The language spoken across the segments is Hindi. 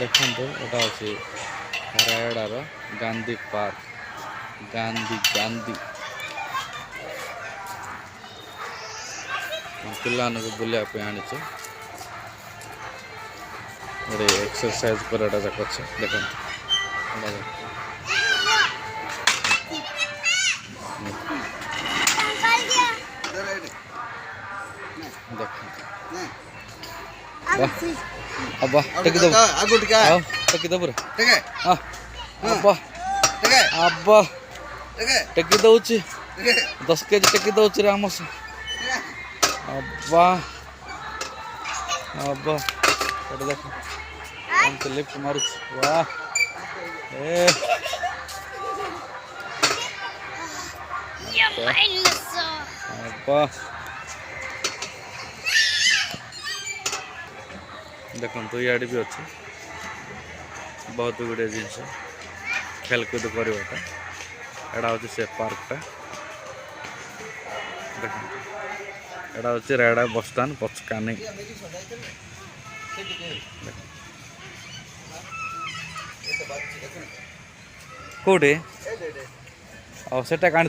ଦେଖନ୍ତୁ ଏଟା ଅଛି ରାୟଗଡ଼ାର ଗାନ୍ଧୀ ପାର୍କ। ଗାନ୍ଧୀ ପିଲାମାନଙ୍କୁ ବୁଲିବା ପାଇଁ ଆଣିଛୁ। ଗୋଟେ ଏକ୍ସରସାଇଜ କରିବାଟା ଯାକ ଅଛି ଦେଖନ୍ତୁ। अब्बा टेकी दो टेकी दो पूरा अब्बा अब्बा टेकी दौची 10 केजी टेकी दौची रामस अब्बा अब्बा देख लिफ्ट मारू वाह ए अब्बा देखो इे भी अच्छे बहुत गुड़े जिनस खेलकूद करवाटा एटा हूँ से पार्कटा देख एटा हूँ रायगड़ा बस स्टाण्ड पचकानी कौटे और सेटा काणी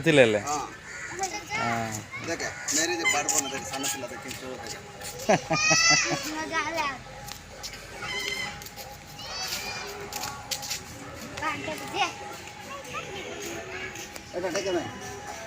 এটা ঠিক আছে